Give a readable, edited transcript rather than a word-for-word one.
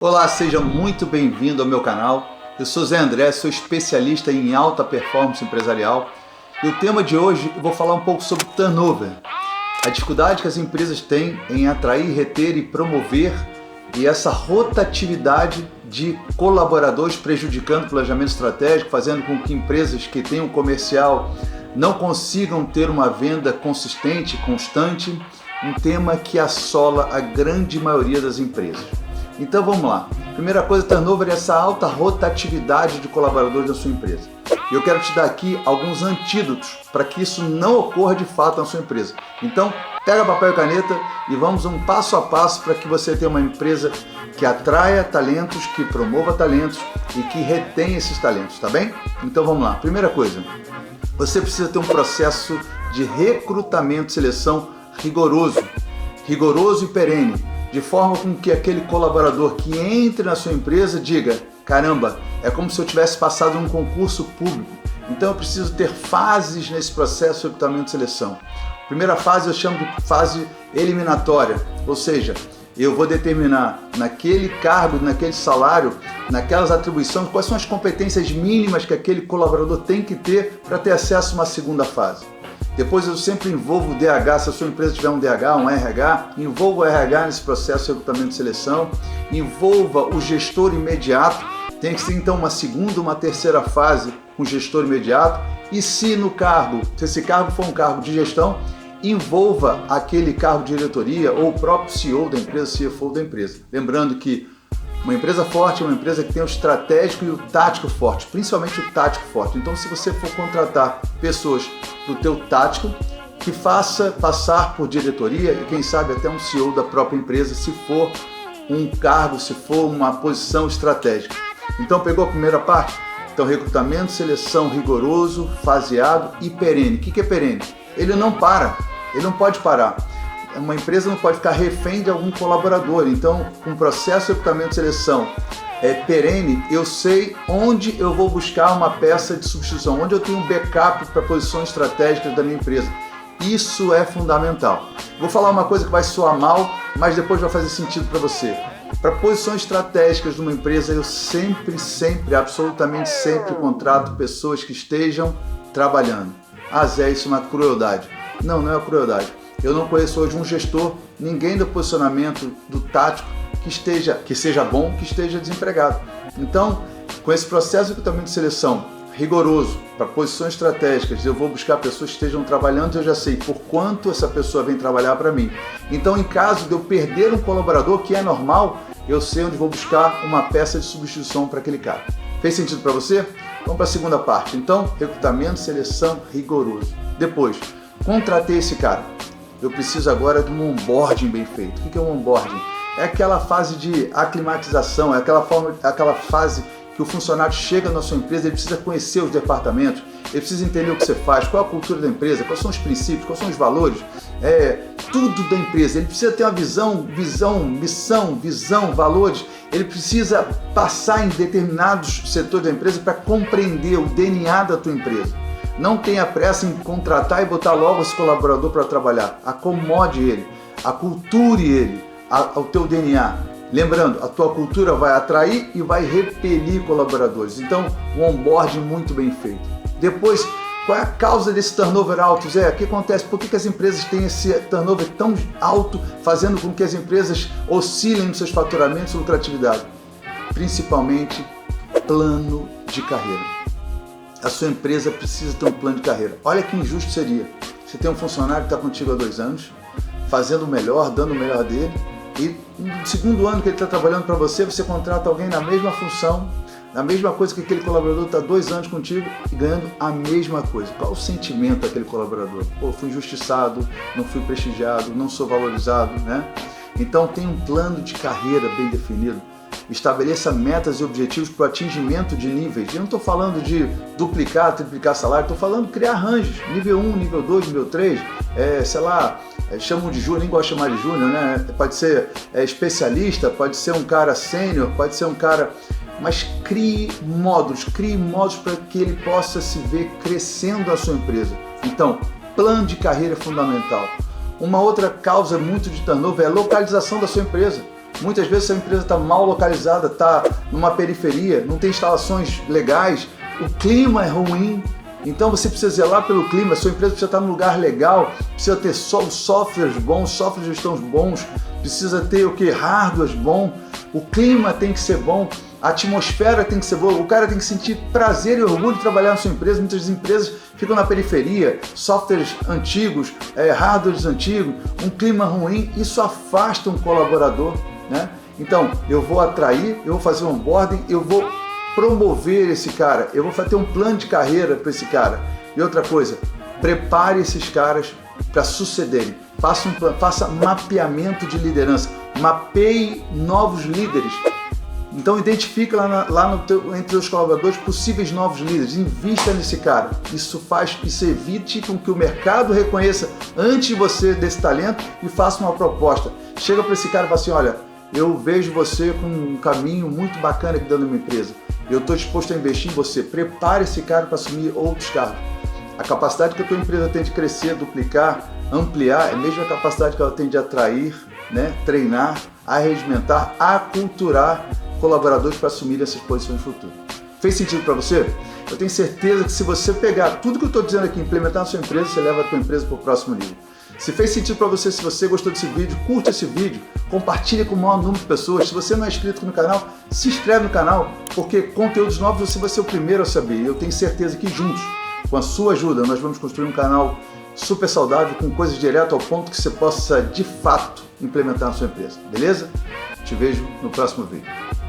Olá, seja muito bem-vindo ao meu canal. Eu sou Zé André, sou especialista em alta performance empresarial e o tema de hoje eu vou falar um pouco sobre turnover, a dificuldade que as empresas têm em atrair, reter e promover e essa rotatividade de colaboradores prejudicando o planejamento estratégico, fazendo com que empresas que têm um comercial não consigam ter uma venda consistente, constante, um tema que assola a grande maioria das empresas. Então vamos lá. Primeira coisa, turnover é essa alta rotatividade de colaboradores da sua empresa. E eu quero te dar aqui alguns antídotos para que isso não ocorra de fato na sua empresa. Então, pega papel e caneta e vamos um passo a passo para que você tenha uma empresa que atraia talentos, que promova talentos e que retenha esses talentos, tá bem? Então vamos lá. Primeira coisa, você precisa ter um processo de recrutamento e seleção rigoroso e perene, de forma com que aquele colaborador que entre na sua empresa diga: caramba, é como se eu tivesse passado um concurso público. Então eu preciso ter fases nesse processo de recrutamento e seleção. Primeira fase eu chamo de fase eliminatória, ou seja, eu vou determinar naquele cargo, naquele salário, naquelas atribuições, quais são as competências mínimas que aquele colaborador tem que ter para ter acesso a uma segunda fase. Depois eu sempre envolvo o DH, se a sua empresa tiver um DH, um RH, envolva o RH nesse processo de recrutamento e seleção, envolva o gestor imediato, tem que ser então uma segunda, uma terceira fase com o gestor imediato, e se esse cargo for um cargo de gestão, envolva aquele cargo de diretoria ou o próprio CEO da empresa, CFO da empresa. Lembrando que uma empresa forte é uma empresa que tem o estratégico e o tático forte, principalmente o tático forte. Então, se você for contratar pessoas do teu tático, que faça passar por diretoria e quem sabe até um CEO da própria empresa, se for um cargo, se for uma posição estratégica. Então, pegou a primeira parte? Então, recrutamento, seleção rigoroso, faseado e perene. O que é perene? Ele não para, ele não pode parar. Uma empresa não pode ficar refém de algum colaborador. Então, com o processo de recrutamento e seleção perene, eu sei onde eu vou buscar uma peça de substituição, onde eu tenho um backup para posições estratégicas da minha empresa. Isso é fundamental. Vou falar uma coisa que vai soar mal, mas depois vai fazer sentido para você. Para posições estratégicas de uma empresa, eu sempre, absolutamente sempre contrato pessoas que estejam trabalhando. Ah, Zé, isso é uma crueldade. Não, não é uma crueldade. Eu não conheço hoje um gestor, ninguém do posicionamento do tático que seja bom, que esteja desempregado. Então, com esse processo de recrutamento de seleção rigoroso para posições estratégicas, eu vou buscar pessoas que estejam trabalhando e eu já sei por quanto essa pessoa vem trabalhar para mim. Então, em caso de eu perder um colaborador, que é normal, eu sei onde vou buscar uma peça de substituição para aquele cara. Fez sentido para você? Vamos para a segunda parte. Então, recrutamento, seleção rigoroso. Depois, contratei esse cara. Eu preciso agora de um onboarding bem feito. O que é um onboarding? É aquela fase de aclimatização, é aquela fase que o funcionário chega na sua empresa, ele precisa conhecer os departamentos, ele precisa entender o que você faz, qual é a cultura da empresa, quais são os princípios, quais são os valores, tudo da empresa. Ele precisa ter uma missão, valores. Ele precisa passar em determinados setores da empresa para compreender o DNA da tua empresa. Não tenha pressa em contratar e botar logo esse colaborador para trabalhar. Acomode ele, aculture ele ao teu DNA. Lembrando, a tua cultura vai atrair e vai repelir colaboradores. Então, um onboarding muito bem feito. Depois, qual é a causa desse turnover alto, Zé? O que acontece? Por que as empresas têm esse turnover tão alto, fazendo com que as empresas oscilem nos seus faturamentos e lucratividade? Principalmente, plano de carreira. A sua empresa precisa ter um plano de carreira. Olha que injusto seria. Você tem um funcionário que está contigo há 2 anos, fazendo o melhor, dando o melhor dele, e no segundo ano que ele está trabalhando para você, você contrata alguém na mesma função, na mesma coisa que aquele colaborador está 2 anos contigo e ganhando a mesma coisa. Qual o sentimento daquele colaborador? Pô, fui injustiçado, não fui prestigiado, não sou valorizado, né? Então tem um plano de carreira bem definido. Estabeleça metas e objetivos para o atingimento de níveis. Eu não estou falando de duplicar, triplicar salário, estou falando de criar ranges. Nível 1, nível 2, nível 3, chamam de júnior, nem gosto de chamar de júnior, né? Pode ser especialista, pode ser um cara sênior, pode ser um cara... Mas crie módulos para que ele possa se ver crescendo a sua empresa. Então, plano de carreira é fundamental. Uma outra causa muito de turnover é a localização da sua empresa. Muitas vezes a empresa está mal localizada, está numa periferia, não tem instalações legais, o clima é ruim. Então você precisa zelar pelo clima, a sua empresa precisa estar num lugar legal, precisa ter softwares bons, softwares de gestão bons, precisa ter o que? Hardwares bom, o clima tem que ser bom, a atmosfera tem que ser boa, o cara tem que sentir prazer e orgulho de trabalhar na sua empresa. Muitas empresas ficam na periferia, softwares antigos, hardwares antigos, um clima ruim, isso afasta um colaborador, né? Então eu vou atrair, eu vou fazer um onboarding, eu vou promover esse cara, eu vou ter um plano de carreira para esse cara. E outra coisa, prepare esses caras para sucederem, faça mapeamento de liderança, mapeie novos líderes. Então identifica entre os colaboradores possíveis novos líderes, invista nesse cara. Isso evite com que o mercado reconheça antes de você desse talento e faça uma proposta. Chega para esse cara e fala assim, olha, eu vejo você com um caminho muito bacana aqui dentro da minha empresa. Eu estou disposto a investir em você. Prepare esse cara para assumir outros cargos. A capacidade que a tua empresa tem de crescer, duplicar, ampliar, é a mesma capacidade que ela tem de atrair, né, treinar, arregimentar, aculturar colaboradores para assumir essas posições no futuro. Fez sentido para você? Eu tenho certeza que se você pegar tudo que eu estou dizendo aqui e implementar na sua empresa, você leva a tua empresa para o próximo nível. Se fez sentido para você, se você gostou desse vídeo, curte esse vídeo, compartilhe com o maior número de pessoas. Se você não é inscrito no canal, se inscreve no canal, porque conteúdos novos você vai ser o primeiro a saber. E eu tenho certeza que juntos, com a sua ajuda, nós vamos construir um canal super saudável, com coisas direto ao ponto que você possa, de fato, implementar na sua empresa. Beleza? Te vejo no próximo vídeo.